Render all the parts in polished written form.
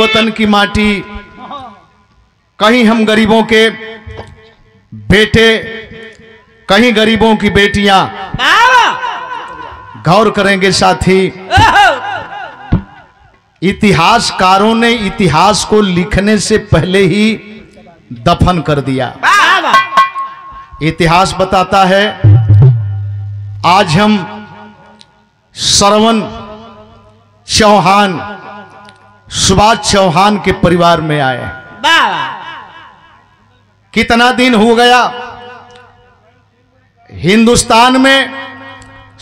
वतन की माटी, कहीं हम गरीबों के बेटे, कहीं गरीबों की बेटियां। गौर करेंगे साथी, इतिहासकारों ने इतिहास को लिखने से पहले ही दफन कर दिया। इतिहास बताता है, आज हम श्रवण चौहान, सुभाष चौहान के परिवार में आए। कितना दिन हो गया, हिंदुस्तान में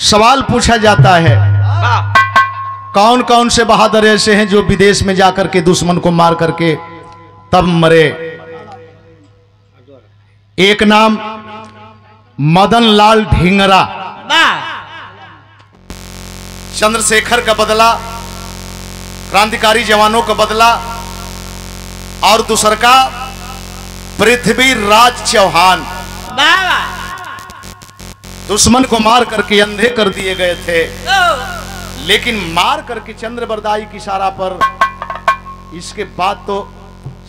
सवाल पूछा जाता है, कौन कौन से बहादुर ऐसे हैं जो विदेश में जाकर के दुश्मन को मार करके तब मरे। एक नाम मदन लाल ढींगरा, चंद्रशेखर का बदला, क्रांतिकारी जवानों का बदला, और दूसरा का पृथ्वीराज चौहान, दुश्मन को मार करके अंधे कर दिए गए थे, लेकिन मार करके चंद्रबरदाई की इशारा पर इसके बाद तो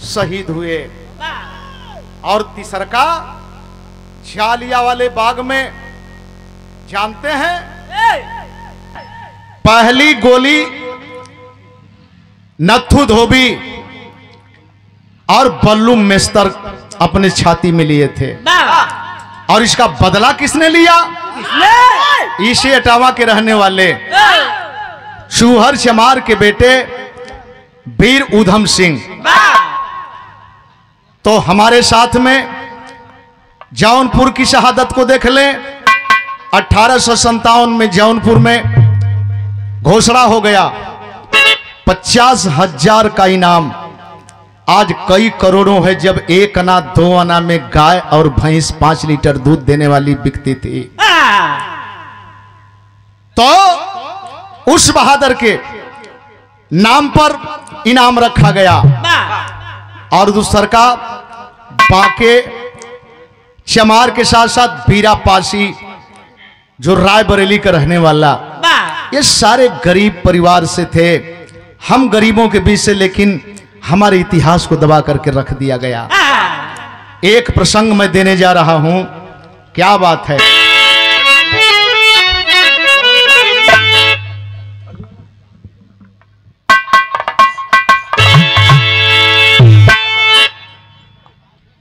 शहीद हुए। और तीसरा का जालियांवाला बाग में, जानते हैं, पहली गोली नथु धोबी और बल्लू मेस्तर अपने छाती में लिए थे। और इसका बदला किसने लिया? इसे इटावा के रहने वाले चूहर चमार के बेटे वीर ऊधम सिंह। तो हमारे साथ में जौनपुर की शहादत को देख लें। 1857 में जौनपुर में घोषणा हो गया 50,000 का इनाम। आज कई करोड़ों है, जब 1 आना 2 आना में गाय और भैंस 5 लीटर दूध देने वाली बिकती थी। तो उस बहादुर के नाम पर इनाम रखा गया। और दूसरा का बांके चमार के साथ साथ बीरा पासी, जो रायबरेली का रहने वाला, ये सारे गरीब परिवार से थे। हम गरीबों के बीच से, लेकिन हमारे इतिहास को दबा करके रख दिया गया। एक प्रसंग मैं देने जा रहा हूं, क्या बात है।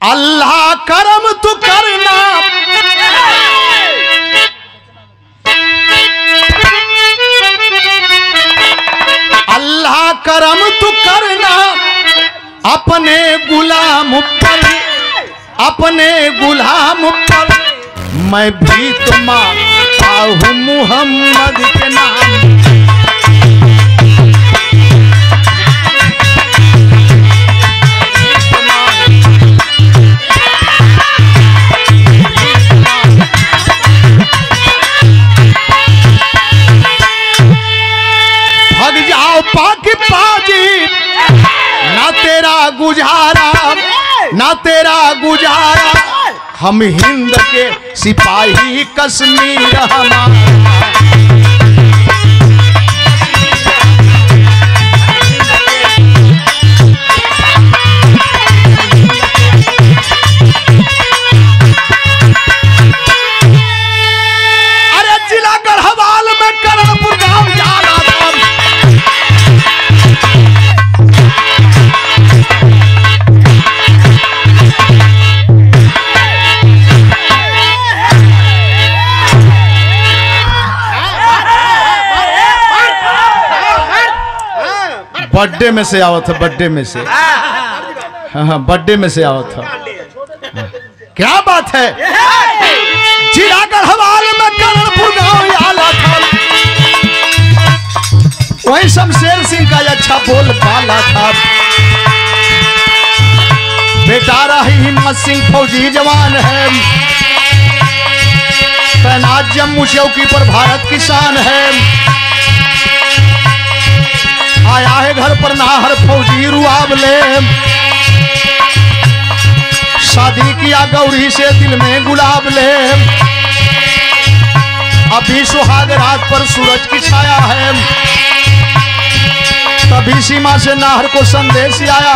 अल्लाह करम तू करना, अल्लाह करम तू करना, अपने गुलाम पर, अपने गुलाम पर मैं भी तो मांगता हूँ मुहम्मद के नाम। पाक पाजी ना तेरा गुजारा, ना तेरा गुजारा, हम हिंद के सिपाही कश्मीर हमारा। अरे जिला गढ़वाल में करणपुर गांव जाना था। बर्थडे में से आवत था, बर्थडे में से, हाँ बर्थडे में से आवत था। क्या बात है। जिला गढ़वाल में करणपुर गांव आला था, वही शमशेर सिंह का अच्छा बोल बाला था। बेटा रही हिम्मत सिंह फौजी जवान है, तैनात जम्मू चौकी पर भारत की शान है। आया है घर पर नाहर फौजी रुआबले, शादी किया गौरी से दिल में गुलाब ले। अभी सुहाग रात पर सूरज की छाया है, तभी सीमा से नाहर को संदेश आया।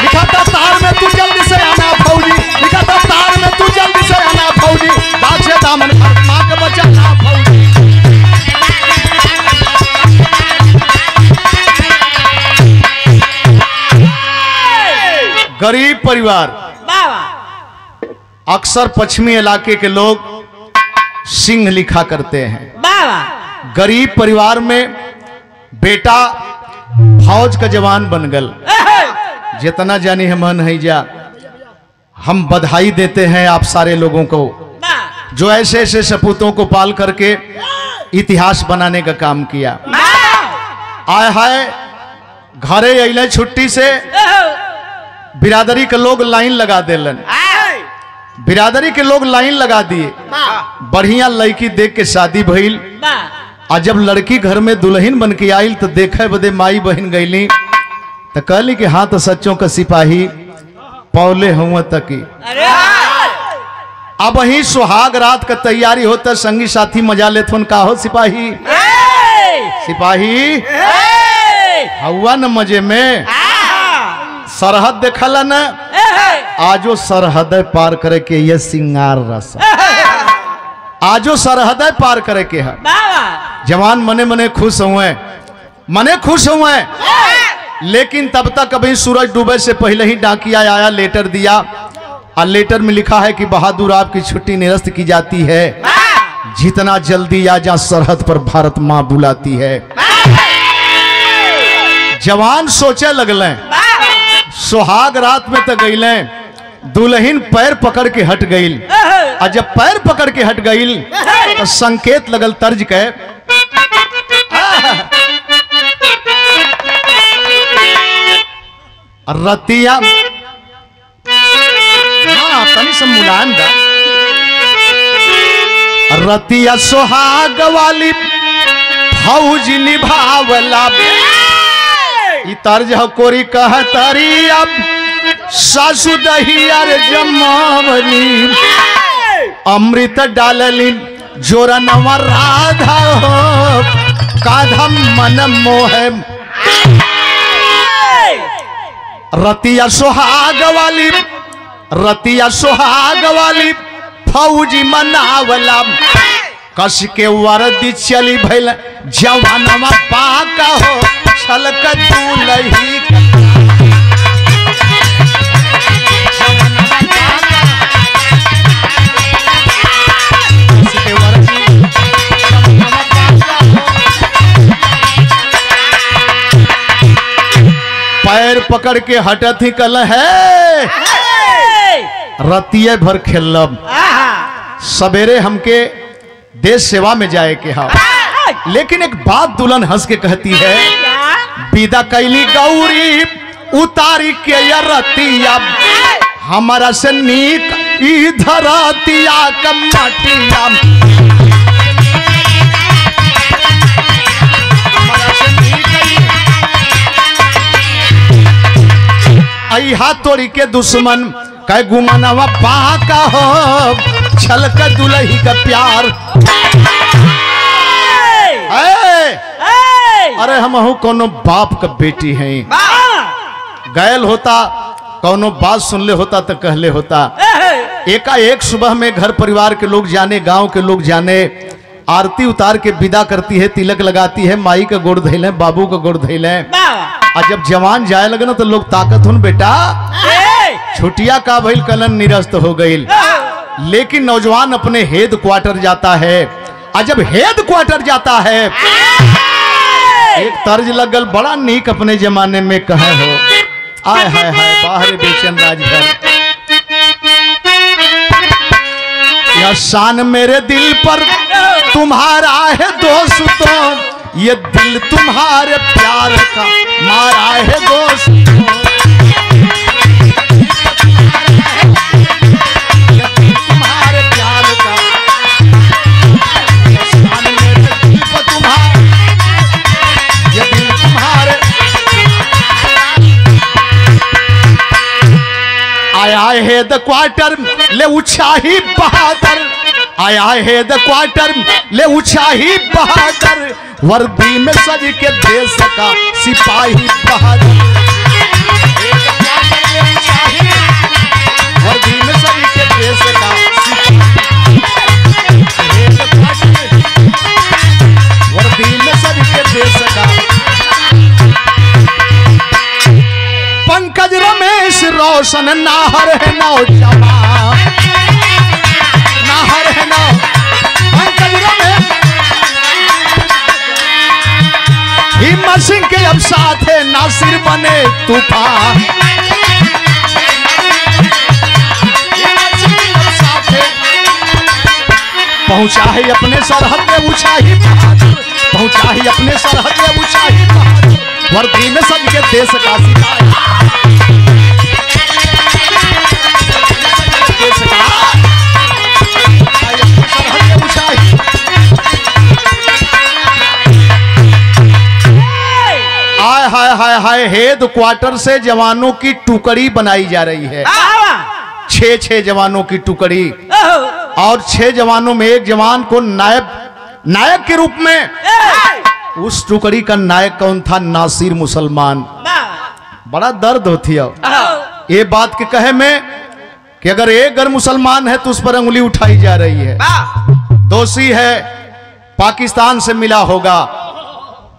लिखा था तार में तू जल्दी से आना फौजी, लिखा था तार में तू जल्दी से आना फौजी, दाग से दामन भर माँ का बचा ना फौजी। गरीब परिवार, अक्सर पश्चिमी इलाके के लोग सिंह लिखा करते हैं। गरीब परिवार में बेटा फौज का जवान बन गल, जितना जानी है मन है जा। हम बधाई देते हैं आप सारे लोगों को जो ऐसे ऐसे सपूतों को पाल करके इतिहास बनाने का काम किया। आए हाय घरे अइले छुट्टी से, बिरादरी के लोग लाइन लगा देलन, बिरादरी के लोग लाइन लगा दिए। बढ़िया लड़की देख के शादी भइल। और जब लड़की घर में दुल्हन बन के आयल तो देखे बदे माई बहन गईली तो कहली कि हाँ तो सच्चों का सिपाही पौले हुआ तकी। अब वही सुहाग रात का तैयारी होता, संगी साथी मजा लेथुन का हो सिपाही, सिपाही हुआ न मजे में। सरहद देखला न, आजो सरहद पार करे के ये सिंगार रस, आजो सरहद पार करे के है। जवान मने मने खुश हुए, मने खुश हुए। लेकिन तब तक अभी सूरज डूबे से पहले ही डाकिया आया, लेटर दिया। और लेटर में लिखा है कि बहादुर आपकी छुट्टी निरस्त की जाती है, जितना जल्दी आ जा सरहद पर भारत माँ बुलाती है। जवान सोचे लगले, सुहाग रात में तो गईले, दुल्हन पैर पकड़ के हट गईल। और जब पैर पकड़ के हट गईल तो संकेत लगल तर्ज के, रतिया हाँ तनी से मुलायम दा, रतिया सुहाग वाली फौज निभावला। ई तर्ज हो कोरी कह तारी अब सासु दहियार जमावली, अमृत डालली जोरा नवा राधा हो, काधा मन मोहे। रतिया सुहाग वाली, रतिया सुहाग वाली फौजी मनावला, कस के वर्दी चली भइल जवानवा पाका हो, छलक दूलही पैर पकड़ के हटत ही कल है, रतिये भर खेलब, सवेरे हमके देश सेवा में जाए के हा। लेकिन एक बात दुल्हन हंस के कहती है, विदा कैली गौरी उतारी के रतिया, हमारा से नीक इधर तिया कमटिया। अहा तोड़ी के दुश्मन कह गुमनवा बाका हो, छलक दुलही का प्यार। अरे हम हूँ कोनो बाप का बेटी हैं, गैल होता कोनो बात सुन ले होता तो कहले होता। एकाएक सुबह में घर परिवार के लोग जाने, गांव के लोग जाने, आरती उतार के विदा करती है, तिलक लगाती है, माई का गोड़ धैले, बाबू का गोड़ धैले। और जब जवान जाए लगे ना तो लोग ताकत हुन बेटा छुटिया का भइल कलन निरस्त हो गई। लेकिन नौजवान अपने हेड क्वार्टर जाता है, और जब हेड क्वार्टर जाता है एक तर्ज लगल बड़ा नीक अपने जमाने में कहे हो, आय हाय हाय बाहर बेचन राजभर। यह शान मेरे दिल पर तुम्हारा है दोस्तों, ये दिल तुम्हारे प्यार का मारा है दोस्तों। तुम्हारे प्यार का शान मेरे दिल पर तुम्हारा, ये दिल तुम्हारे। आया है द क्वार्टर ले उछाही बहादुर, आया है द क्वार्टर ले उछाही बहादुर, वर्दी में सज के देश का सिपाही बहादुर। वर्दी में सज के देश का वर्दी में सज के देश का। पंकज रमेश रोशन नाहर है नौजवान, नाहर है नौ पंकज रमेश। हिम्मत सिंह के अब साथ है नासिर बने तूफान, पहुंचा है अपने सरहद में ऊंचाई बहादुर, पहुंचा है अपने सरहद में ऊंचाई बहादुर, वर्दी में सज के देश का सिपाही। देश का सरहद में ऊंचाई। हाय हाय हाय हाय, हेड क्वार्टर से जवानों की टुकड़ी बनाई जा रही है। 6 जवानों की टुकड़ी, और 6 जवानों में एक जवान को नायक के रूप में, उस टुकड़ी का नायक कौन था? नासिर मुसलमान। बड़ा दर्द होती है ये बात के कहे में कि अगर एक अगर मुसलमान है तो उस पर अंगुली उठाई जा रही है। दोषी है पाकिस्तान से मिला होगा,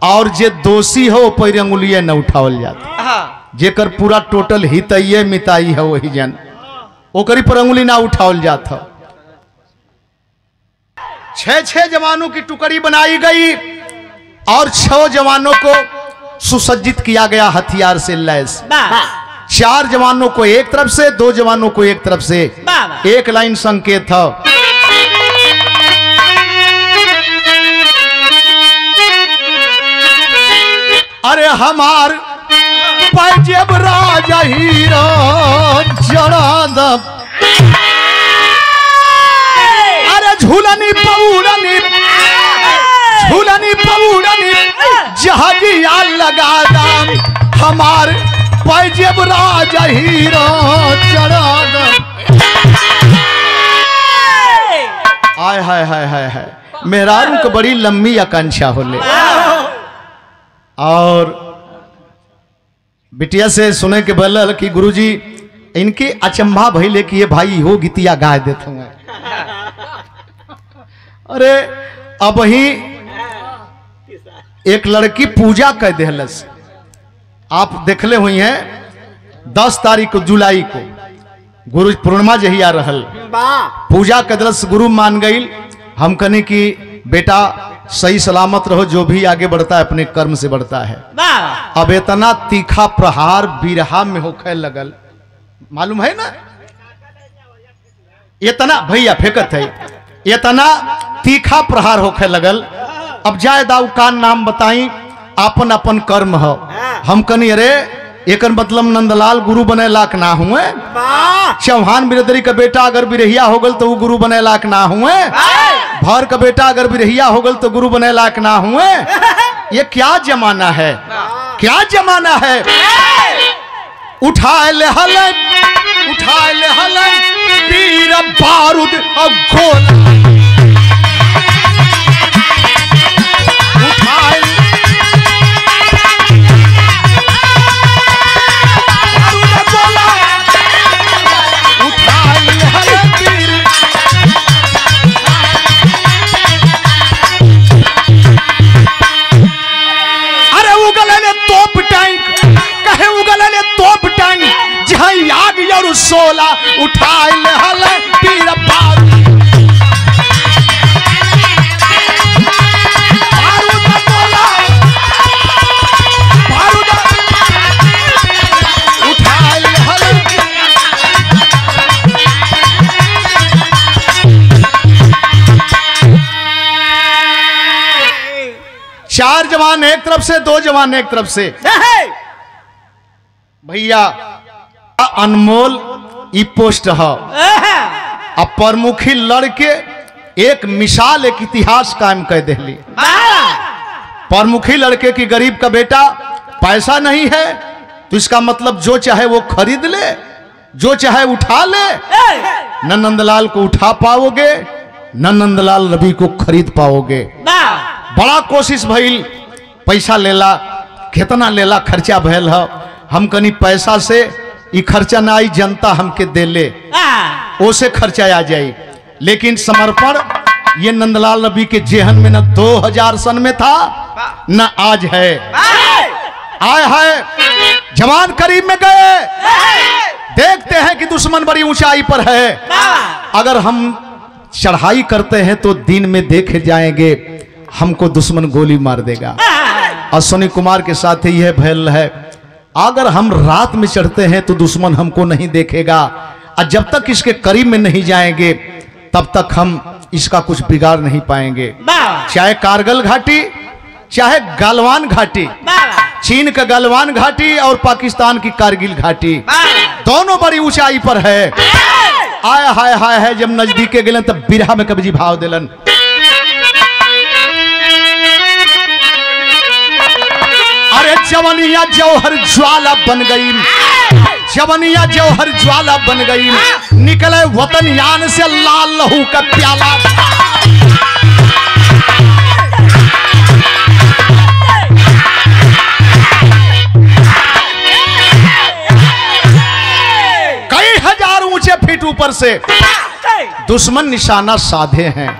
और जे दोषी हो पर अंगुलियां न उठावल जाती, जेकर पूरा टोटल हितैये मिताई है वही जन, ओकरी पर अंगुली ना उठावल जाता। 6 जवानों की टुकड़ी बनाई गई और 6 जवानों को सुसज्जित किया गया हथियार से लैस। 4 जवानों को एक तरफ से, 2 जवानों को एक तरफ से, एक लाइन संकेत था। अरे हमार पंजाब राजा हीरो जड़ा दब, अरे झूलनी पौड़नी झूलनी पौड़नी जहाजिया लगा दाम, हमार पंजाब राजा हीरो जड़ा दब। आय हाय हाय हाय हाय, मेहरारू को बड़ी लंबी आकांक्षा होले, और बिटिया से सुने के बलल कि गुरुजी इनके अचंभा भइले कि ये भाई हो गीतिया गाय देते हैं। अरे अब ही एक लड़की पूजा कर देहलस, आप देखले हुई हैं 10 तारीख को जुलाई को गुरु पूर्णिमा जहिया रहल, पूजा कदरस गुरु मान गई। हम कहने की बेटा सही सलामत रहो, जो भी आगे बढ़ता है अपने कर्म से बढ़ता है। अब इतना तीखा प्रहार बिरहा में होखे लगल, मालूम है ना, इतना भैया फेंकत है, इतना तीखा प्रहार होखे लगल। अब जाए दाऊ का नाम बताई, अपन अपन कर्म हो। हम कनी अरे एक मतलब नंदलाल गुरु बने लाख ना हुए, चौहान बिरदरी का बेटा अगर बिरहिया हो गल तो वो गुरु बने लाख ना हुए, भर का बेटा अगर बिरहिया हो गल तो गुरु बने लायक ना हुए। ये क्या जमाना है, क्या जमाना है। उठाए ले हलन, उठाए ले हलन पीर बारूद और गोला, उठाए बारूद गोला, उठाए ले हलन पीर। सोला उठाए ले हल पीर बारूद, बारूद गोला, बारूद उठाए ले हल। 4 जवान एक तरफ से, 2 जवान एक तरफ से। भैया अनमोल ई पोस्ट है, अब प्रमुखी लड़के एक मिसाल, एक इतिहास कायम कर दिली। प्रमुखी लड़के की गरीब का बेटा पैसा नहीं है तो इसका मतलब जो चाहे वो खरीद ले, जो चाहे उठा ले। न नंदलाल को उठा पाओगे, न नंदलाल रवि को खरीद पाओगे। बड़ा कोशिश भइल, पैसा लेला, कितना लेला, खर्चा भयल है। हम कनी पैसा से ई खर्चा ना आई, जनता हमके दे ले, ओसे खर्चा आ जाई। लेकिन समर्पण ये नंदलाल रवि के जेहन में न 2000 सन में था न आज है। आए है जवान करीब में गए, देखते हैं कि दुश्मन बड़ी ऊंचाई पर है। अगर हम चढ़ाई करते हैं तो दिन में देखे जाएंगे, हमको दुश्मन गोली मार देगा। अश्विनी कुमार के साथ ही यह भयल है, अगर हम रात में चढ़ते हैं तो दुश्मन हमको नहीं देखेगा, और जब तक इसके करीब में नहीं जाएंगे तब तक हम इसका कुछ बिगाड़ नहीं पाएंगे। चाहे कारगिल घाटी, चाहे गलवान घाटी, चीन का गलवान घाटी और पाकिस्तान की कारगिल घाटी, दोनों बड़ी ऊंचाई पर है। आय हाय हाय है, जब नजदीक के गेलन तब बिरहा में कब्जी भाव दिलन। अरे जवनिया जौहर ज्वाला बन गई, जवनिया जौहर ज्वाला बन गई, निकले वतन यान से लाल लहू का प्याला। कई हजार ऊंचे फीट ऊपर से दुश्मन निशाना साधे हैं।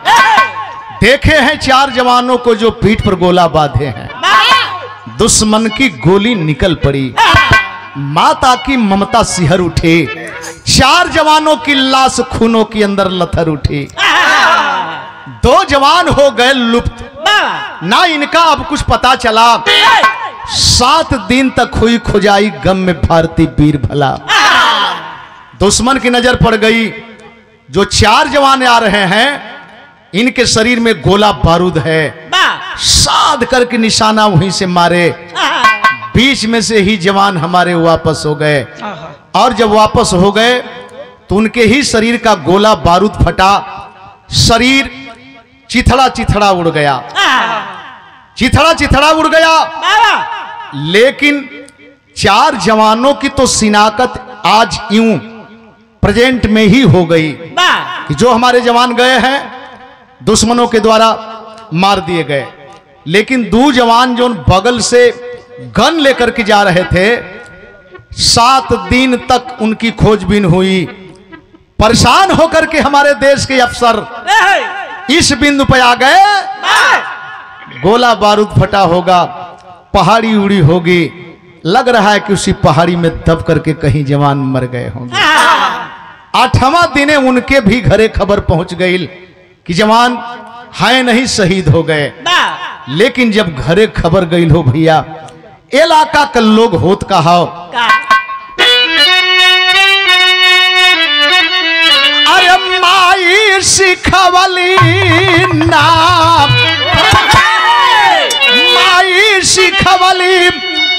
देखे हैं 4 जवानों को जो पीठ पर गोला बांधे हैं, दुश्मन की गोली निकल पड़ी, माता की ममता सिहर उठे, 4 जवानों की लाश खूनों के अंदर लथर उठी। 2 जवान हो गए लुप्त, ना इनका अब कुछ पता चला। 7 दिन तक हुई खुजाई गम में भारती वीर भला। दुश्मन की नजर पड़ गई, जो 4 जवान आ रहे हैं इनके शरीर में गोला बारूद है, साध करके निशाना वहीं से मारे। बीच में से ही जवान हमारे वापस हो गए, और जब वापस हो गए तो उनके ही शरीर का गोला बारूद फटा, शरीर चिथड़ा चिथड़ा उड़ गया, चिथड़ा चिथड़ा उड़ गया। लेकिन 4 जवानों की तो शिनाख्त आज यूं प्रेजेंट में ही हो गई कि जो हमारे जवान गए हैं दुश्मनों के द्वारा मार दिए गए। लेकिन 2 जवान जो बगल से गन लेकर के जा रहे थे, 7 दिन तक उनकी खोजबीन हुई। परेशान होकर के हमारे देश के अफसर इस बिंदु पर आ गए, गोला बारूद फटा होगा, पहाड़ी उड़ी होगी, लग रहा है कि उसी पहाड़ी में दब करके कहीं जवान मर गए होंगे। 8वां दिन उनके भी घरे खबर पहुंच गई कि जवान है नहीं, शहीद हो गए। लेकिन जब घरे खबर गई हो भैया, इलाका का लोग होत कहा, अरे माई सिखवली नाम, माई सिखवली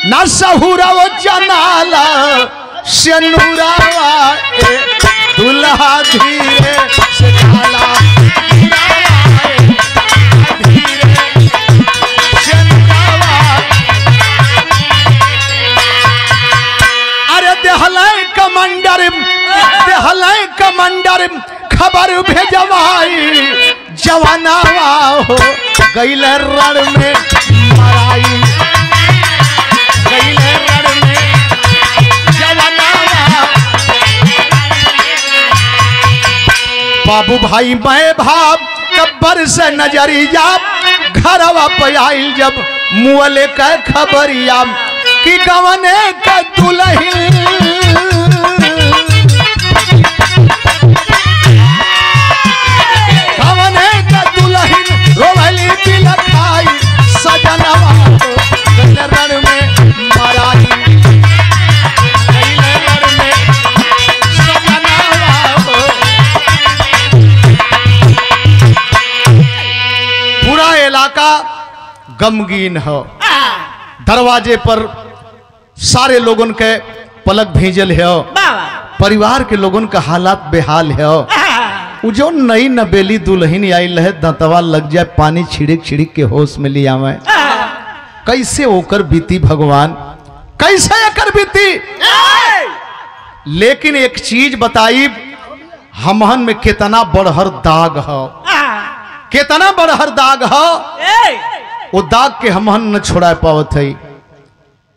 न सहुरव जनाला से नूरावा, दुल्हा धीरे से ढाला, कमांडर खबर भेजवाई, जवानावा हो गईल रण में मराई, गईल रण में जवानावा। बाबू भाई मैं भाव कब्बर से नजरिया, घरवा पे आइल जब मुअले का खबरिया कि गवने का दुल्हन, सजनवा रण में मराई, रण में सजनवा। पूरा इलाका गमगीन हो, दरवाजे पर सारे लोगों के पलक भेजल है, परिवार के लोगों का हालात बेहाल है। वो जो नई नबेली दुल्हन आई है, दंतवा लग जाए, पानी छिड़क छिड़क के होश में लिया मैं, कैसे होकर बीती भगवान, कैसे एकर बीती। लेकिन एक चीज बताई, हमहन में कितना बड़हर दाग है। कितना बड़हर दाग हो, वो दाग के हमहन न छोड़ा पावत है।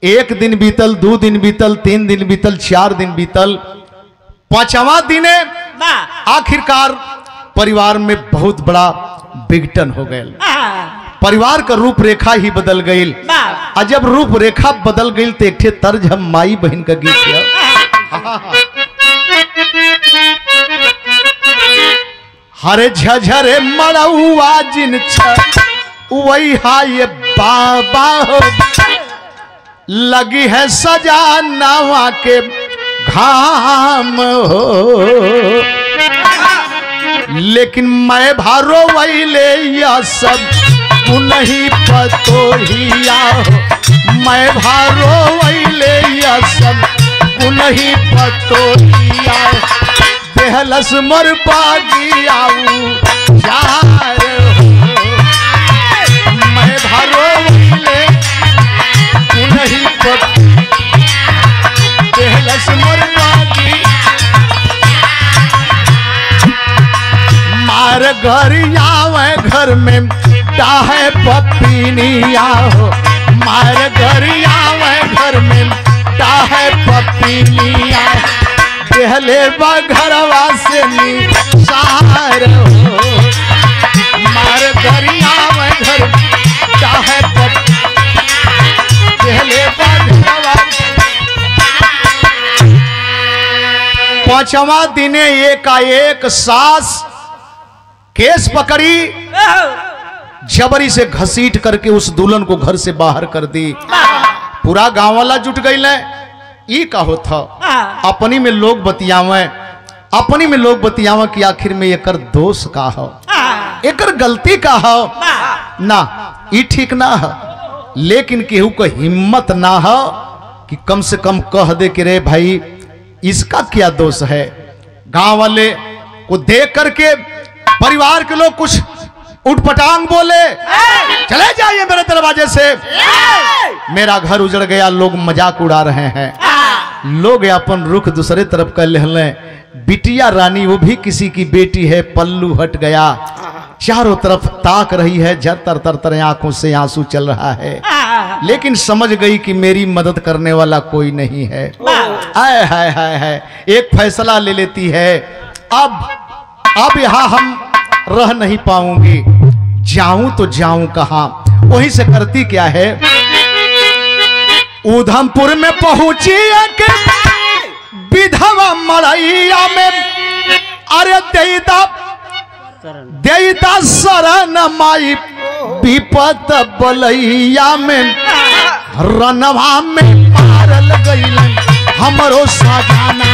एक दिन बीतल, 2 दिन बीतल, 3 दिन बीतल, 4 दिन बीतल, 5वां दिन आखिरकार परिवार में बहुत बड़ा विघटन हो गया। परिवार का रूपरेखा ही बदल गई। और जब रूपरेखा बदल गई तो एक तर्ज हम माई बहन का गीत है। हरे झझरे मड़ुआ जिन वही हाय बाबा हो, लगी है सजा नवा के घाम हो, लेकिन मैं भारो वही ले या सब नहीं पतो हिया हो, मैं भारो वही ले या सब नहीं पतो हिया, बेहलस मर पागी आऊ यार हो, मैं भारो वही ले नहीं पतो, बेहलस मर पागी मार घर आवे घर में डाहे पपीनिया हो, मार घर आवे घर में डाहे पपीनिया, पहले बघरवा से निसार हो, मार घर आवे घर डाहे पहले बघरवा। 5वां दिन एकाएक सास केस पकड़ी, जबरी से घसीट करके उस दुल्हन को घर से बाहर कर दी। पूरा गांव वाला जुट गई। ई का होता अपनी में लोग बतियावे, अपनी में लोग बतियावे कि आखिर में एकर दोष का हो, एकर गलती का हो ना, ई ठीक ना हो। लेकिन केहू को हिम्मत ना हो कि कम से कम कह दे कि रे भाई इसका क्या दोष है। गांव वाले को देख करके परिवार के लोग कुछ उठपटांग बोले, चले जाइए मेरे दरवाजे से, मेरा घर उजड़ गया, लोग मजाक उड़ा रहे हैं। लोग अपन रुख दूसरे तरफ कर ले। बिटिया रानी वो भी किसी की बेटी है, पल्लू हट गया, चारों तरफ ताक रही है, झर तर आंखों से आंसू चल रहा है, लेकिन समझ गई कि मेरी मदद करने वाला कोई नहीं है। आय हाय हाय हाय, एक फैसला ले लेती है, अब यहां हम रह नहीं पाऊंगी, जाऊं तो जाऊं कहां। वहीं से करती क्या है, उधमपुर में पहुंची विधवा मड़ैया में, अरे देता शरण माई विपत बलैया में, रनवा में मारल गईल हमरो सजाना,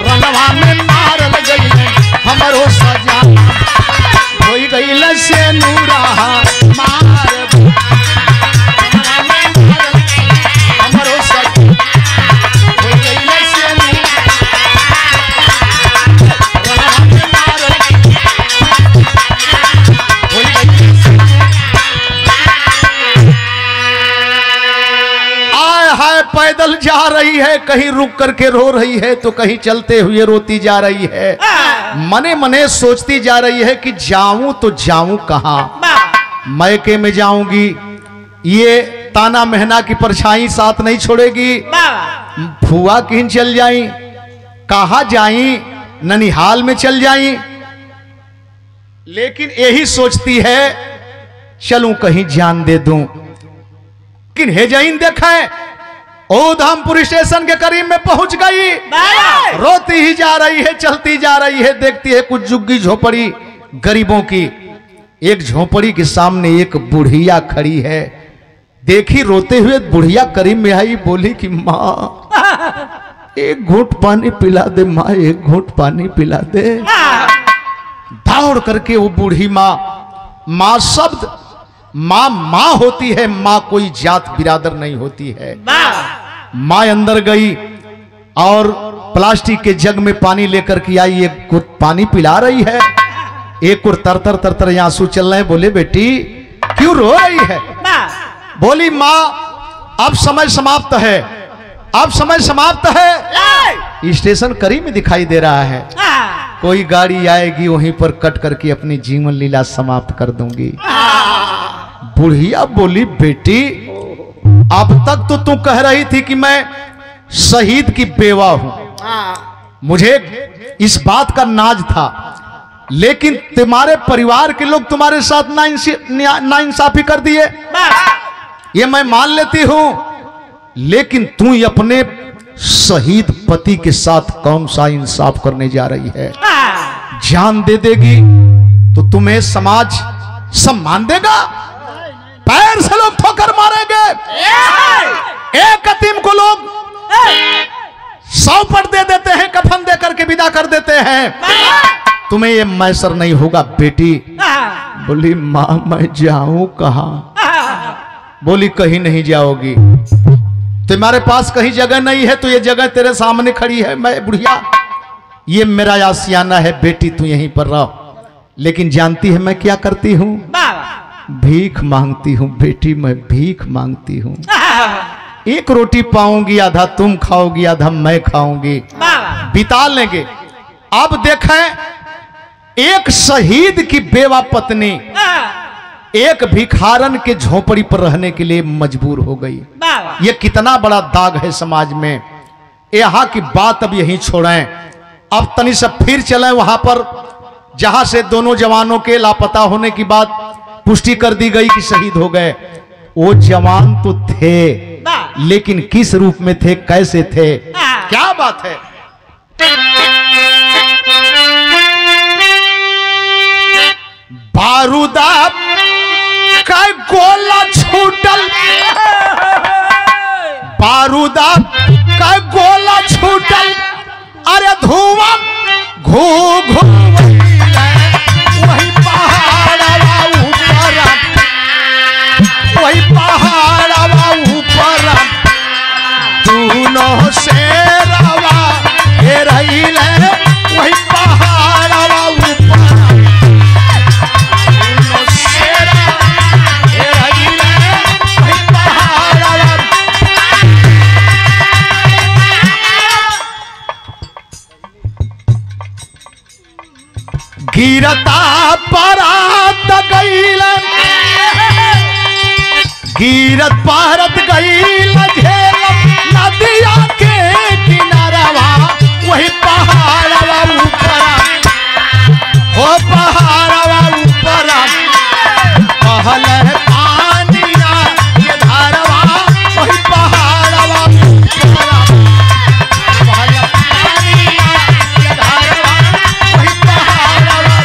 रनवा में मारल गईल हमरो सजाना, होई गईल से नूरा मार हमरो सजाना, होई गईल से नूरा में मारल, होई गईल से। आय हाय पैदल जा रही है, कहीं रुक करके रो रही है तो कहीं चलते हुए रोती जा रही है, मने मने सोचती जा रही है कि जाऊं तो जाऊं कहां, मैके में जाऊंगी, ये ताना महना की परछाई साथ नहीं छोड़ेगी, फुआ कहीं चल जाई, कहां जाई, ननिहाल में चल जाई, लेकिन यही सोचती है चलूं कहीं जान दे दूं। लेकिन हेजाइन देखा है, उधमपुर स्टेशन के करीब में पहुंच गई, रोती ही जा रही है, चलती जा रही है, देखती है कुछ झुग्गी झोपड़ी गरीबों की, एक झोपड़ी के सामने एक बुढ़िया खड़ी है। देखी रोते हुए बुढ़िया करीब में आई, बोली कि माँ एक घूंट पानी पिला दे, माँ एक घूंट पानी पिला दे। दौड़ करके वो बूढ़ी माँ शब्द माँ होती है, माँ कोई जात बिरादर नहीं होती है। माँ अंदर गई और प्लास्टिक के जग में पानी लेकर के आई, एक घुट पानी पिला रही है, एक और तर आंसू चल रहे हैं। बोले बेटी क्यों रो रही है? बोली माँ अब समय समाप्त है, अब समय समाप्त है, स्टेशन करीब में दिखाई दे रहा है, कोई गाड़ी आएगी वहीं पर कट करके अपनी जीवन लीला समाप्त कर दूंगी। बुढ़िया बोली बेटी अब तक तो तू कह रही थी कि मैं शहीद की बेवा हूं, मुझे इस बात का नाज था, लेकिन तुम्हारे परिवार के लोग तुम्हारे साथ नाइंसाफी कर दिए, ये मैं मान लेती हूं, लेकिन तू अपने शहीद पति के साथ कौन सा इंसाफ करने जा रही है? जान दे देगी तो तुम्हें समाज सम्मान देगा? पैर से लोग ठोकर मारेंगे, एक यतीम को लोग 100 पट दे देते हैं, कफन दे करके विदा कर देते हैं, तुम्हें ये मैसर नहीं होगा बेटी। बोली मां मैं जाऊं कहां? बोली कहीं नहीं जाओगी, तुम्हारे पास कहीं जगह नहीं है, तो ये जगह तेरे सामने खड़ी है। मैं बुढ़िया ये मेरा आशियाना है बेटी, तू यहीं पर रहो। लेकिन जानती है मैं क्या करती हूं? भीख मांगती हूं बेटी, मैं भीख मांगती हूं। एक रोटी पाऊंगी, आधा तुम खाओगी, आधा मैं खाऊंगी, बिता लेंगे। अब देखें एक शहीद की बेवा पत्नी एक भिखारन के झोपड़ी पर रहने के लिए मजबूर हो गई। ये कितना बड़ा दाग है समाज में। यहां की बात अब यहीं छोड़ें, अब तनी से फिर चलें वहां पर जहां से दोनों जवानों के लापता होने की बात पुष्टि कर दी गई कि शहीद हो गए। वो जवान तो थे, लेकिन किस रूप में थे, कैसे थे, क्या बात है? बारूदा का गोला छूटल, बारूदा का गोला छूटल, अरे धुआं घू घू वही पहाड़वा ऊपर, वही पहाड़वा ऊपर दोनों शेरवा हे रहील, वही पहाड़वा ऊपर दोनों शेरवा हे रहील, वही पहाड़वा। गिरता परात गईल, गिरत पारत गईल झेलम नदिया के किनारवा, वही पहाड़वा ऊपर, ओ पहाड़वा ऊपर पहल पानिया के धारवा, वही पहाड़वा ऊपर पहल पानिया के धारवा, वही पहाड़वा।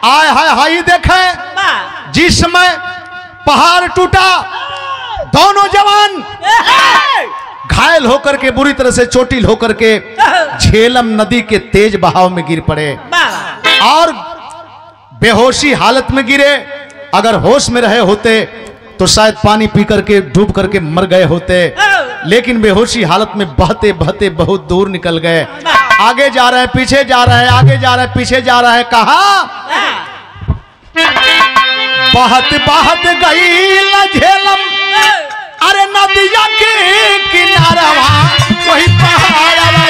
आय हाय हाय देखें, जिस समय पहाड़ टूटा दोनों जवान घायल होकर के बुरी तरह से चोटिल होकर के झेलम नदी के तेज बहाव में गिर पड़े और बेहोशी हालत में गिरे। अगर होश में रहे होते तो शायद पानी पी करके डूब करके मर गए होते, लेकिन बेहोशी हालत में बहते बहते बहुत दूर निकल गए। आगे जा रहे हैं, पीछे जा रहे हैं, आगे जा रहे हैं, पीछे जा रहे हैं, कहा बहत बहत गई झेलम, अरे नदिया के किनारवा, वही पहाड़वा,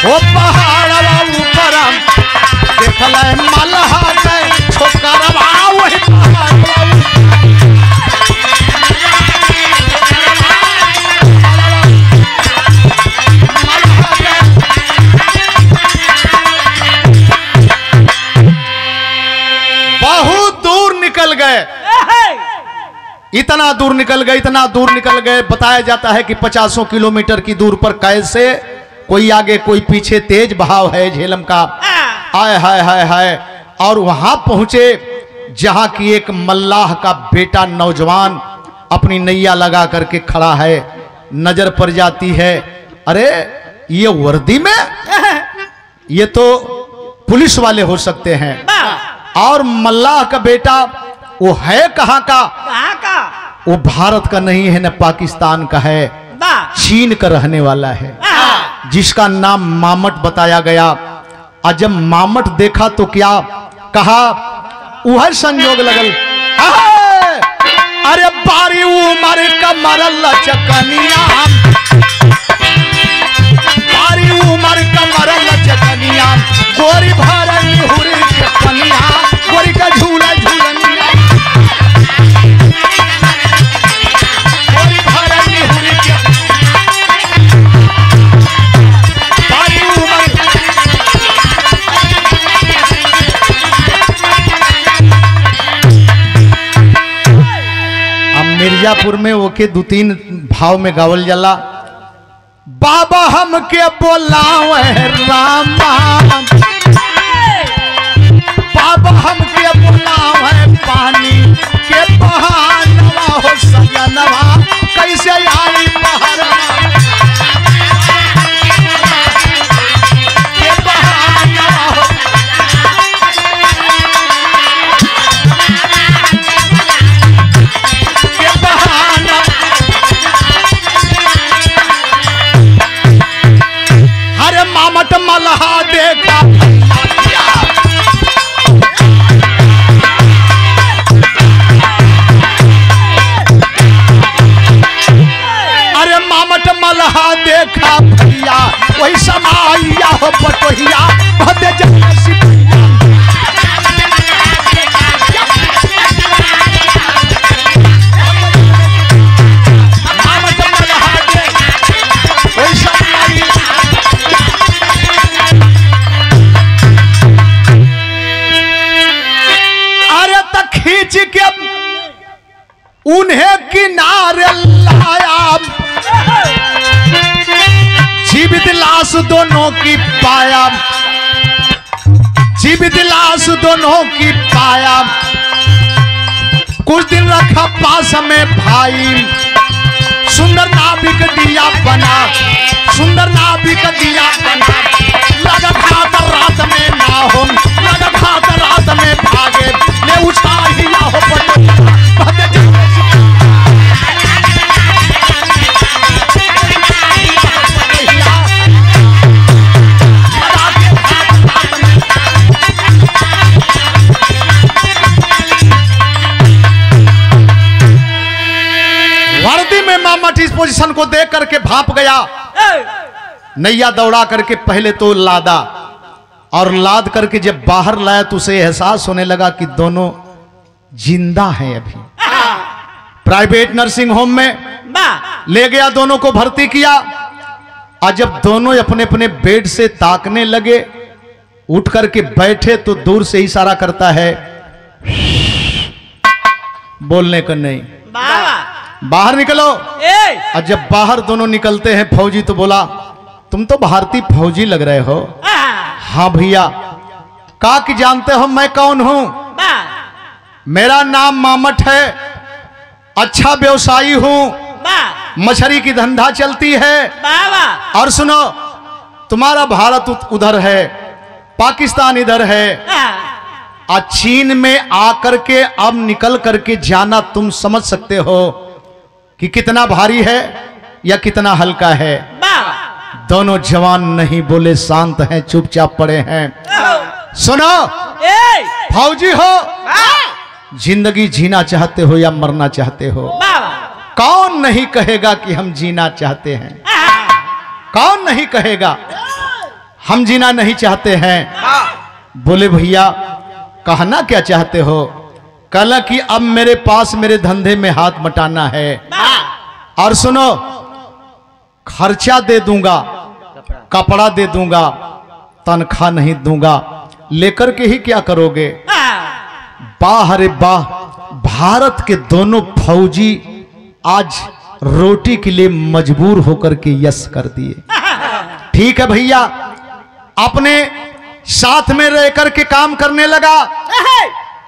वो पहाड़वा ऊपर देखल मलहा के छोकरवा, वही पहाड़वा बहुत दूर निकल गए, इतना दूर निकल गए, इतना दूर निकल गए। बताया जाता है कि 50 किलोमीटर की दूर पर कैसे कोई आगे कोई पीछे तेज बहाव है झेलम का। आय हाय हाय हाय। और वहां पहुंचे जहां की एक मल्लाह का बेटा नौजवान अपनी नैया लगा करके खड़ा है। नजर पड़ जाती है, अरे ये वर्दी में, ये तो पुलिस वाले हो सकते हैं। और मल्लाह का बेटा वो है कहां का? वो भारत का नहीं है, न पाकिस्तान का है, चीन का रहने वाला है। जिसका नाम मामट बताया गया। और जब मामट देखा तो क्या कहा, वह संयोग लगल, अरे बारी उमर कमर लचकनिया, बारी उमर कमर लचकनिया, गोरी भरल हुरी चकनिया, गोरी का झूला झूलनिया, गोरी भरल हुरी बारी उमर। मिर्जापुर में ओके 2-3 भाव में गावल जाला। बाबा हमके बोलावे रामा, बाबा हमके बोलावे पानी के बहानवा हो सजनवा, कैसे आई बहरवा के बहानवा हो। अरे मामट मलहा देखा, अरे मामट मलहा देखा भैया, वही समाइया हो पटोहिया, भदे जगह सिपिया। मामट मलहा देखा वही समाइया। खींच के उन्हें किनारे लाया, जीवित लाश दोनों की पाया, जीवित लाश दोनों की पाया। कुछ दिन रखा पास में भाई, सुंदर नाविक दिया बना, सुंदर नाविक दिया बना। लगा खाता रात में ना हो, लगा खाता रात में भागे, ले उठा ही ना हो वर्दी में मामट इस पोजीशन को देख करके भाप गया। नैया दौड़ा करके पहले तो लादा, और लाद करके जब बाहर लाया तो उसे एहसास होने लगा कि दोनों जिंदा हैं। अभी प्राइवेट नर्सिंग होम में ले गया, दोनों को भर्ती किया। और जब दोनों अपने अपने बेड से ताकने लगे, उठ करके बैठे तो दूर से इशारा करता है, बोलने का नहीं, बाहर निकलो। और जब बाहर दोनों निकलते हैं, फौजी तो बोला, तुम तो भारतीय फौजी लग रहे हो। हाँ भैया। कहा कि जानते हो मैं कौन हूं? मेरा नाम मामट है, अच्छा व्यवसायी हूं, मछली की धंधा चलती है। और सुनो, तुम्हारा भारत उधर है, पाकिस्तान इधर है, और चीन में आकर के अब निकल करके जाना तुम समझ सकते हो कि कितना भारी है या कितना हल्का है। दोनों जवान नहीं बोले, शांत हैं, चुपचाप पड़े हैं। सुनो, फौजी हो, जिंदगी जीना चाहते हो या मरना चाहते हो? कौन नहीं कहेगा कि हम जीना चाहते हैं? कौन नहीं कहेगा हम जीना नहीं चाहते हैं? बोले भैया कहना क्या चाहते हो? कहला कि अब मेरे पास मेरे धंधे में हाथ बटाना है, और सुनो खर्चा दे दूंगा, कपड़ा दे दूंगा, तनख्वाह नहीं दूंगा, लेकर के ही क्या करोगे? वाह रे वाह, भारत के दोनों फौजी आज रोटी के लिए मजबूर होकर के यस कर दिए। ठीक है भैया, अपने साथ में रह करके काम करने लगा।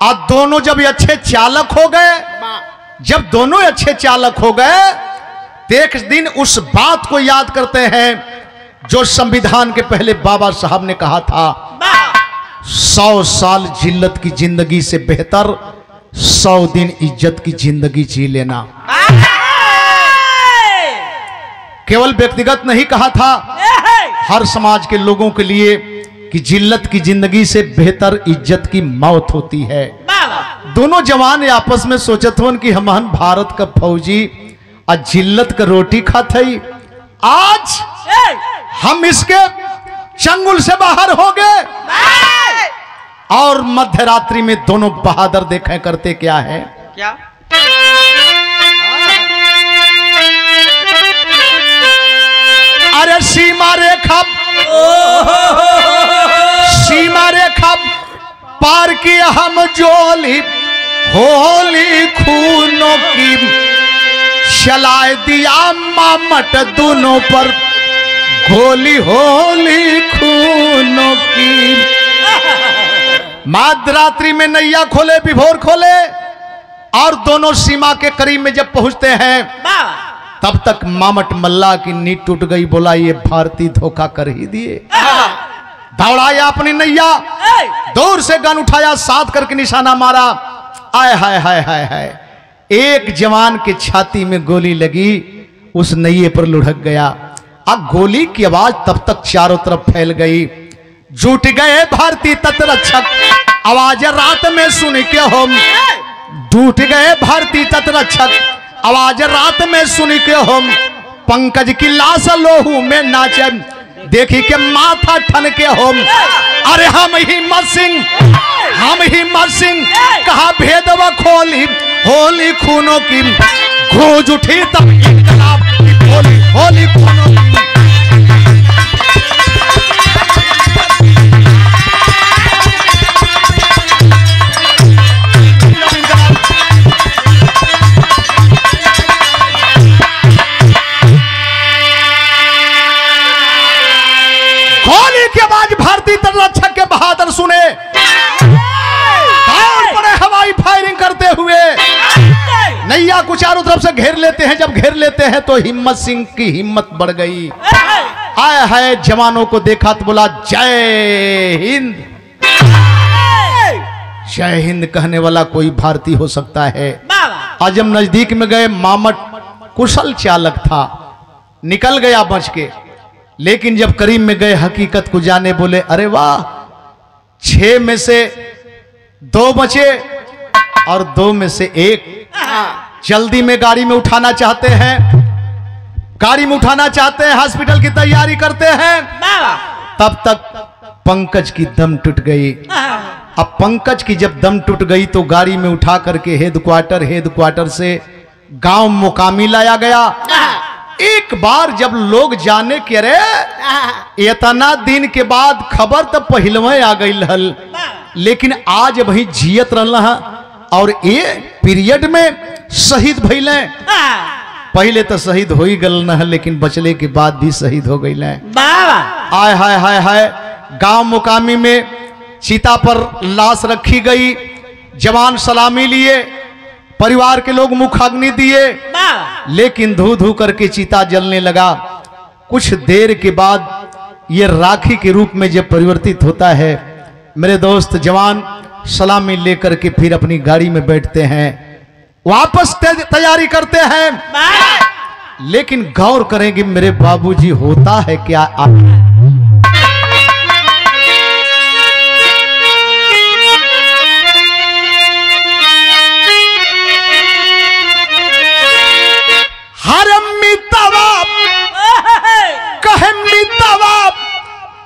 और दोनों जब अच्छे चालक हो गए, जब दोनों अच्छे चालक हो गए, एक दिन उस बात को याद करते हैं जो संविधान के पहले बाबा साहब ने कहा था, 100 साल जिल्लत की जिंदगी से बेहतर 100 दिन इज्जत की जिंदगी जी लेना। केवल व्यक्तिगत नहीं कहा था, हर समाज के लोगों के लिए कि जिल्लत की जिंदगी से बेहतर इज्जत की मौत होती है। दोनों जवान आपस में सोचत हुन कि हमहन भारत का फौजी और जिल्लत का रोटी खात है। आज हम इसके चंगुल से बाहर हो गए और मध्य रात्रि में दोनों बहादुर देखें करते क्या है। क्या अरे सीमा रेखा पार की हम जोली होली खूनों की चलाए दिया मामट दोनों पर गोली होली खूनों की। मध्यरात्रि में नैया खोले विभोर खोले और दोनों सीमा के करीब में जब पहुंचते हैं तब तक मामट मल्ला की नींद टूट गई। बोला ये भारतीय धोखा कर ही दिए। दौड़ाया अपनी नैया, दूर से गन उठाया, साथ करके निशाना मारा। आय हाय हाय हाय हाय, एक जवान के छाती में गोली लगी, उस नैये पर लुढ़क गया। अब गोली की आवाज तब तक चारों तरफ फैल गई। जुट गए भारतीय तटरक्षक, आवाज रात में सुन के हम टूट गए भारतीय तटरक्षक, आवाज रात में सुन के हम पंकज की लाश लोहू में नाचे, देखी के माथा ठन के हम। अरे हम हिम्मत सिंह कहा भेदवा खोली होली खूनों की, गूंज उठी तब इनकलाब की बोली होली खूनों की। गोली की आवाज भारतीय तटरक्षक के बहादुर सुने, पड़े हवाई फायरिंग करते हुए नैया को चारों तरफ से घेर लेते हैं। जब घेर लेते हैं तो हिम्मत सिंह की हिम्मत बढ़ गई। आए हाय, जवानों को देखा तो बोला जय हिंद। जय हिंद कहने वाला कोई भारतीय हो सकता है। आज हम नजदीक में गए, मामट कुशल चालक था, निकल गया बच के। लेकिन जब करीब में गए हकीकत को जाने, बोले अरे वाह, 6 में से 2 बचे और 2 में से 1। जल्दी में गाड़ी में उठाना चाहते हैं, हॉस्पिटल की तैयारी करते हैं। तब तक पंकज की दम टूट गई। अब पंकज की जब दम टूट गई तो गाड़ी में उठा करके हेडक्वार्टर से गांव मुकामी लाया गया। एक बार जब लोग जाने के अरे इतना दिन के बाद खबर तो पहलवे आ गई हल, लेकिन आज वही जियत रहा और ये पीरियड में शहीद भइले। पहले तो शहीद हो ही गल न, लेकिन बचले के बाद भी शहीद हो गई। आय हाय हाय हाय, गांव मुकामी में चिता पर लाश रखी गई। जवान सलामी लिए, परिवार के लोग मुखाग्नि दिए, लेकिन धू धू करके चिता जलने लगा। कुछ देर के बाद ये राखी के रूप में जब परिवर्तित होता है, मेरे दोस्त जवान सलामी लेकर के फिर अपनी गाड़ी में बैठते हैं, वापस तैयारी करते हैं। लेकिन गौर करेंगे मेरे बाबूजी, होता है क्या।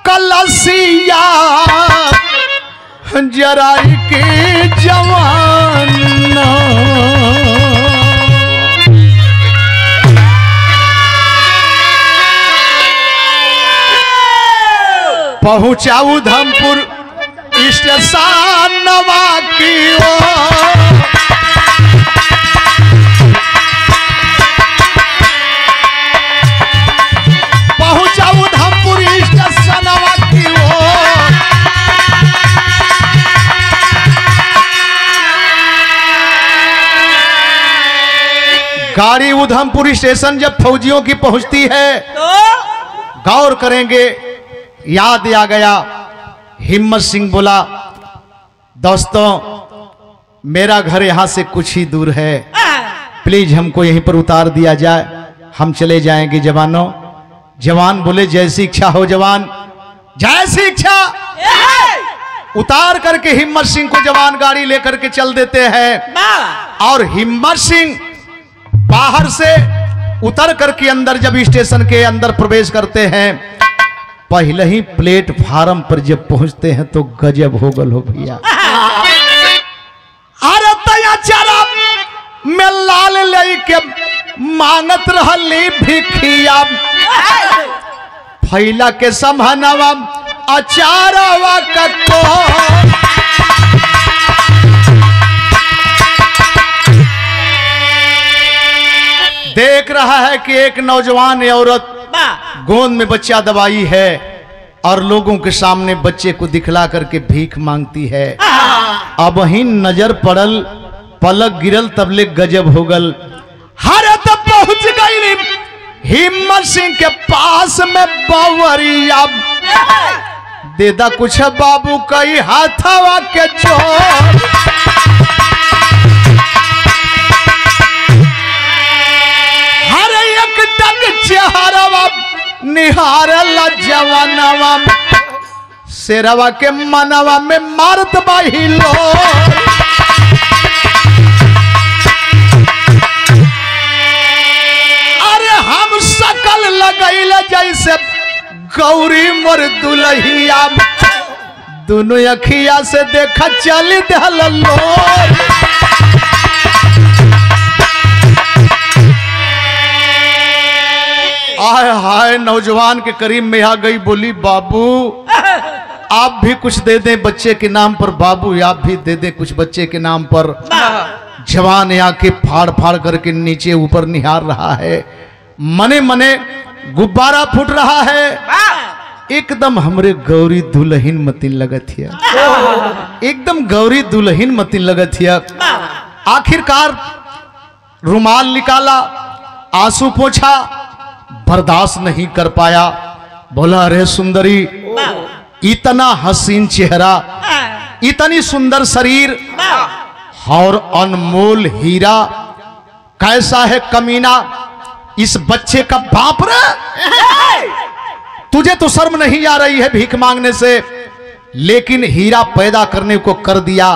कलसिया जराई के जवान पहुंचा उधमपुर स्टेशन की ओर। पहुंचा उधमपुर स्टेशन की ओर। गाड़ी उधमपुर स्टेशन जब फौजियों की पहुंचती है तो गौर करेंगे, याद आ गया। हिम्मत सिंह बोला, दोस्तों मेरा घर यहां से कुछ ही दूर है, प्लीज हमको यहीं पर उतार दिया जाए, हम चले जाएंगे जवानों। जवान बोले जैसी इच्छा हो जवान, जैसी इच्छा। उतार करके हिम्मत सिंह को जवान गाड़ी लेकर के चल देते हैं और हिम्मत सिंह बाहर से उतर करके अंदर जब स्टेशन के अंदर प्रवेश करते हैं, पहले ही प्लेटफार्म पर जब पहुंचते हैं तो गजब हो गल हो भैया। अरे तया चरा में लाल लई के मांगत रहली भिखिया, फैला के समहनवा अचारवा कको। देख रहा है कि एक नौजवान औरत गोद में बच्चा दबाई है और लोगों के सामने बच्चे को दिखला करके भीख मांगती है। अब ही नजर पड़ल, पलक गिरल, तबले गजब हो गल। हर तब पहुंच गई हिम्मत सिंह के पास में बवरिया, देदा कुछ बाबू कई हाथवा के चोर। हर एक टक चेहरवा निहारला जवानवा, शेरवा के मनवा में मारत बाहिलो। अरे हम सकल लगैल जैसे गौरी मोर दुल्हिया, दोनों अखिया से देखा चल दहलो। आय हाय नौजवान के करीब में आ गई, बोली बाबू आप भी कुछ दे दें बच्चे के नाम पर, बाबू आप भी दे दें कुछ बच्चे के नाम पर। जवान आके फाड़ फाड़ करके नीचे ऊपर निहार रहा है, मने मने गुब्बारा फूट रहा है। एकदम हमरे गौरी दुल्हन मतिन लगत हिया, एकदम गौरी दुल्हन मतिन लगत हिया। आखिरकार रुमाल निकाला, आंसू पोंछा, बर्दाश्त नहीं कर पाया, बोला अरे सुंदरी, इतना हसीन चेहरा, इतनी सुंदर शरीर और अनमोल हीरा, कैसा है कमीना इस बच्चे का बाप रे। तुझे तो शर्म नहीं आ रही है भीख मांगने से, लेकिन हीरा पैदा करने को कर दिया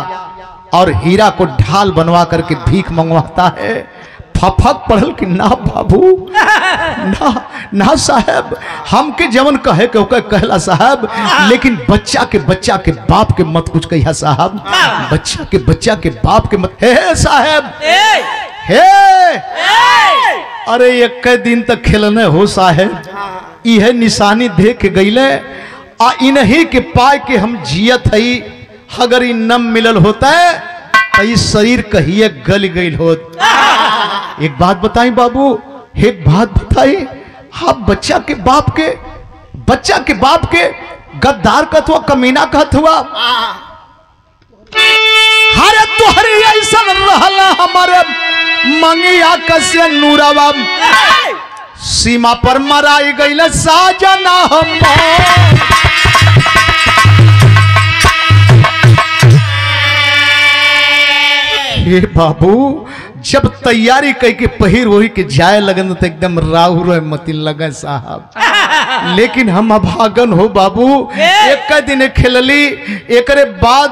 और हीरा को ढाल बनवा करके भीख मंगवाता है। फफक पढ़ल कि ना बाबू ना ना साहब, हमके जवन कहे के ओके कहला साहब, लेकिन बच्चा के बाप के मत कुछ कहिया साहब, बच्चा के बाप के मत। हे साहब हे, अरे एक दिन तक खेलने हो साहब, यह निशानी देख गईले आ इन्हीं के पाए के हम जियत हई। अगर इन नम मिलल होता है तो इस शरीर कहिए गल गई होत। एक बात बताई बाबू, एक बात बताई, आप बच्चा के बाप के गद्दार कहत हुआ, कमीना कहत हुआ। हरे तुहरी ऐसा रहला हमारे मंगिया कसे नूरवा, सीमा पर मराई गईल साजना हम। हे बाबू जब तैयारी कह के पहिर वही के जाए लगन तो एकदम राहु रो मती लगे साहब, लेकिन हम अभागन हो बाबू। एक दिन खेलली, एक बाद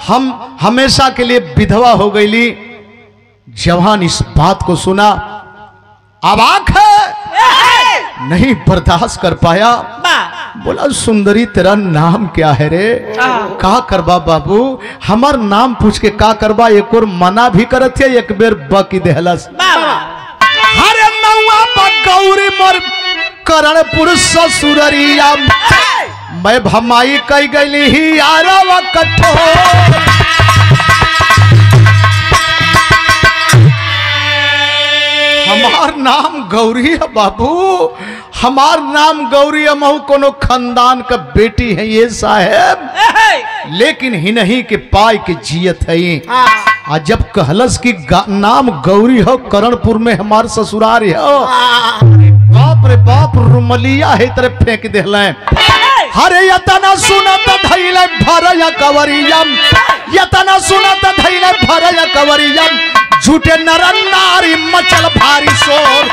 हम हमेशा के लिए विधवा हो गईली। जवान इस बात को सुना, अबाक है, नहीं बर्दाश्त कर पाया, बोला सुंदरी तेरा नाम क्या है रे? का करबा बाबू, हमार नाम पूछ के का करबा? एक और मना भी करत है, एक बेर बकी देहलस। हरे नौआ पा गौरी मोर करणपुर ससुररिया, मैं भमाई कई गईली ही यारवा कठोर। हमार नाम गौरी है बाबू, हमार नाम गौरी है, महू कोनो खानदान का बेटी है ये साहेब, लेकिन ही नहीं के पाई के जियत है। आ जब कहलस की नाम गौरी हो, करणपुर में हमार ससुराल हो, बाप रे बाप, रुमलिया है तरह फेंक देहले। हरे यतना सुनत धैले भरया कवरियम, यतना सुनत धैले भरया कवरियम, झूठे नर नारी मचल भारी शोर।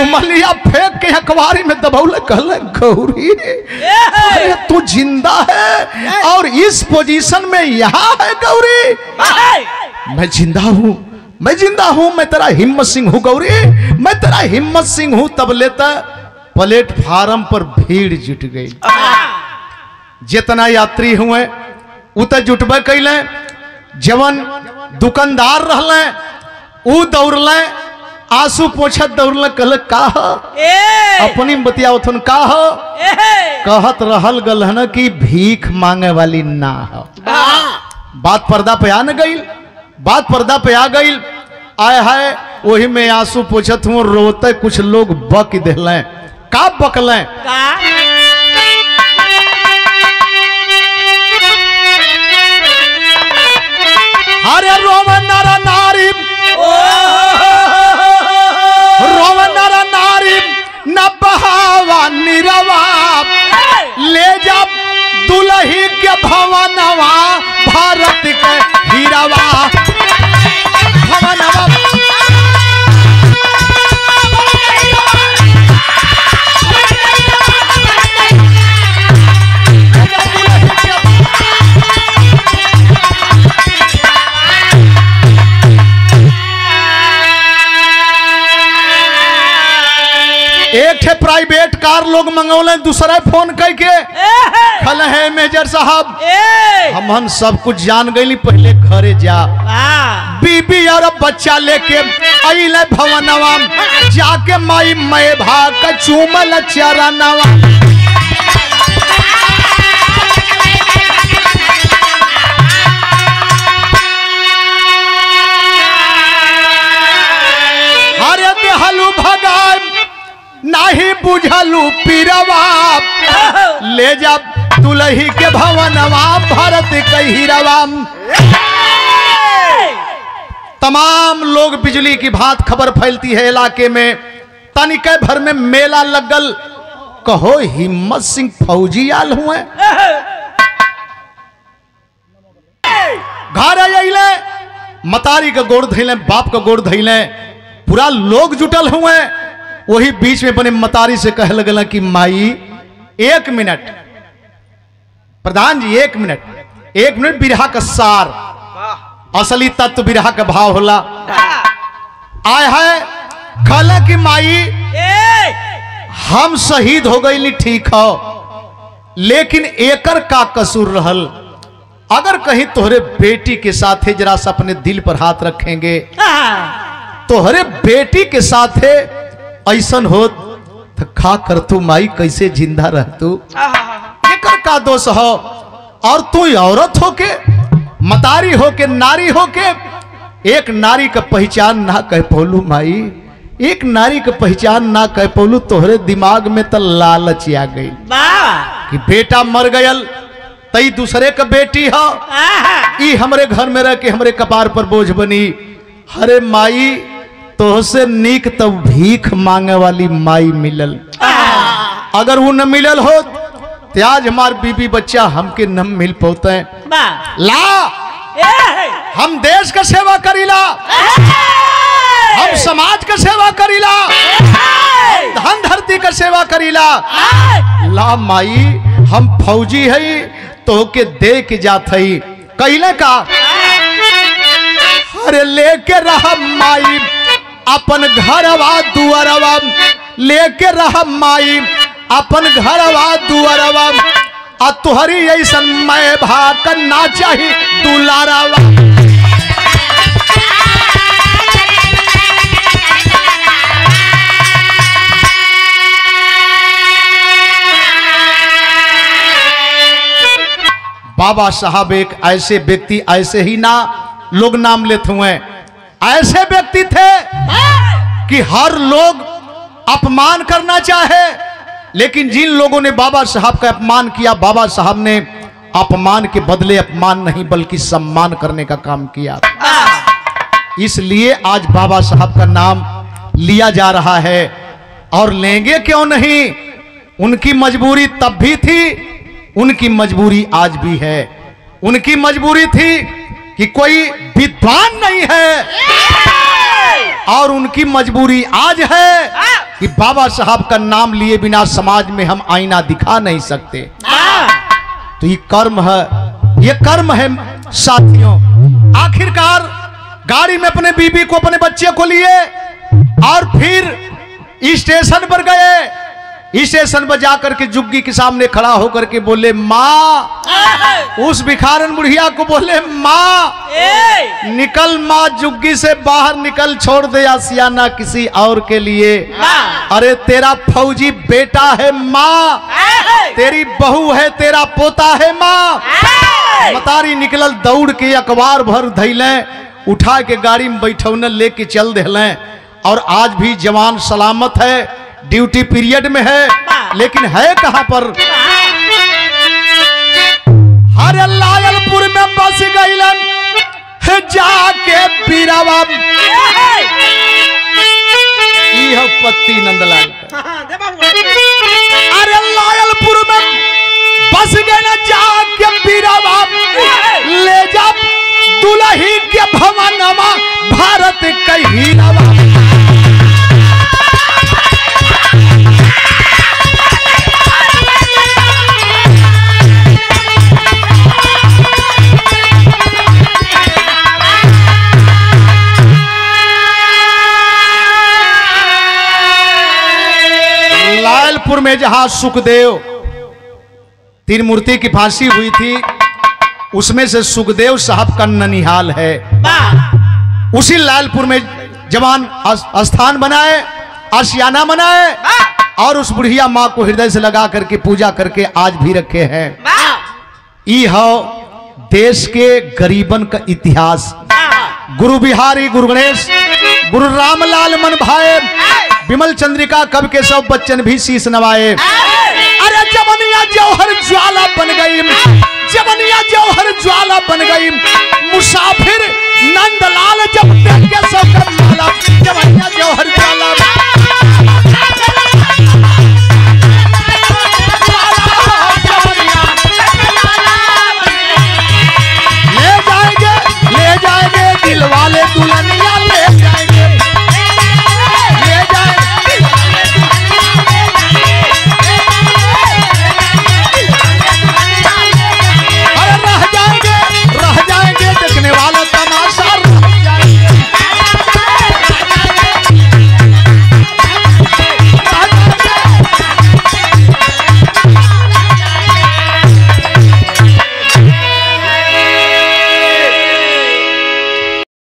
रुमलिया फेंक के अखबारी में दबौले, कहले गौरी अरे तू जिंदा है और इस पोजीशन में यहाँ है गौरी? मैं जिंदा हूँ, मैं जिंदा हूँ, मैं तेरा हिम्मत सिंह हूँ गौरी, मैं तेरा हिम्मत सिंह हूँ। तब लेता प्लेटफार्म पर भीड़ जुट गई, जितना यात्री हुए उत जुटबे कैले। जवन दुकानदार रहले ऊ दौड़ले, आंसू पोछत दौड़ले, कहले का अपनी बतिया उथन का कहत रहल गल है कि भीख मांगे वाली ना हो। बात पर्दा पे आ न गई, बात पर्दा पे आ गई। आए है वही में आंसू पोछत हूँ, रोते कुछ लोग बक दिले। का बकले? अरे रोवन नर नारी, रोवन नर नारी न बहावा निरवा, ले जा दुल्ही के भवनवा, भारत के हीरावा भवनवा। एक थे प्राइवेट कार लोग मंगौले, दूसरा फोन करके खल है मेजर साहब हमन सब कुछ जान गई, पहले घरे जा। बीबी और बच्चा लेके अइले भवनवा, जाके माई मैं भाग चूमल चरणवा। हरे देहलू भगान नाही बुझलू पीरवा, ले जा दुल्ही के भवनवा, भारत के हीरावा। तमाम लोग बिजली की भांत खबर फैलती है इलाके में। तनिके भर में मेला लगल, कहो हिम्मत सिंह फौजी आल हुए। घर आइले, मतारी का गोड़ धैले, बाप का गोड़ धैले, पूरा लोग जुटल हुए। वही बीच में बने मतारी से कह लगल कि माई 1 मिनट, प्रधान जी 1 मिनट, 1 मिनट। बिरहा का सार, असली तत्व बिरहा का भाव होला। आय है कहला कि माई हम शहीद हो गई, ठीक हो, लेकिन एकर का कसूर रहल? अगर कहीं तोहरे बेटी के साथ है, जरा सा अपने दिल पर हाथ रखेंगे, तोहरे बेटी के साथ है ऐसन हो तो खा कर तू माई कैसे जिंदा रह तू? एकर का दोष हो? और तू औरत होके, मतारी होके, नारी होके, एक नारी का पहचान ना कह पौलू माई, एक नारी का पहचान ना कह पौलू। तोहरे दिमाग में तो लालच आ गई कि बेटा मर गयल, तई दूसरे का बेटी हो, ई हमरे घर में रह के हमरे कपार पर बोझ बनी। अरे माई तोहसे नीक तब भीख मांगे वाली माई मिलल, अगर वो न मिलल हो तो आज हमार बीबी बच्चा हमके न मिल पौते। ला हम देश का सेवा करीला, हम समाज का सेवा करीला, धन धरती का सेवा करीला। ला माई हम फौजी है तो के दे के जात है कैले का। अरे लेके रह माई अपन घरवा दुआरवा, लेके रह माई अपन घरवा दुआरवा, आ तुहरी ऐसन मैं भाग ना चाही दुलारावा। बाबा साहब एक ऐसे व्यक्ति, ऐसे ही ना लोग नाम लेते हुए, ऐसे व्यक्ति थे कि हर लोग अपमान करना चाहे, लेकिन जिन लोगों ने बाबा साहब का अपमान किया, बाबा साहब ने अपमान के बदले अपमान नहीं बल्कि सम्मान करने का काम किया। इसलिए आज बाबा साहब का नाम लिया जा रहा है, और लेंगे क्यों नहीं। उनकी मजबूरी तब भी थी, उनकी मजबूरी आज भी है। उनकी मजबूरी थी कि कोई विद्वान नहीं है, और उनकी मजबूरी आज है कि बाबा साहब का नाम लिए बिना समाज में हम आईना दिखा नहीं सकते। तो ये कर्म है, ये कर्म है साथियों। आखिरकार गाड़ी में अपने बीबी को, अपने बच्चे को लिए और फिर स्टेशन पर गए। स्टेशन पर जाकर के जुग्गी के सामने खड़ा होकर के बोले माँ, उस भिखारन बुढ़िया को बोले माँ निकल, माँ जुग्गी से बाहर निकल, छोड़ दे आसियाना किसी और के लिए। अरे तेरा फौजी बेटा है माँ, तेरी बहू है, तेरा पोता है माँ। मतारी निकलल दौड़ के अखबार भर धैले, उठा के गाड़ी में बैठौने लेके चल देले। और आज भी जवान सलामत है, ड्यूटी पीरियड में है, लेकिन है कहां पर? हर लायलपुर में बस गईलन जाके पीरावा। यह पत्ती नंदलाल। अरे लायलपुर में बस गए जाके पीरावा, ले जा दुल्ही के भवनमा भारत कहीरावा। लायलपुर में जहां सुखदेव तीन मूर्ति की फांसी हुई थी, उसमें से सुखदेव साहब का ननिहाल है। उसी लायलपुर में जवान स्थान बनाए, आशियाना बनाए और उस बुढ़िया माँ को हृदय से लगा करके पूजा करके आज भी रखे हैं। यह देश के गरीबन का इतिहास। गुरु बिहारी, गुरु गणेश, गुरु रामलाल मन भाए, विमल चंद्रिका कवि केशव बच्चन भी शीश नवाए। अरे जवनिया जौहर ज्वाला बन गई, जवनिया जौहर ज्वाला बन गई, मुसाफिर नंदलाल जब केशव का माला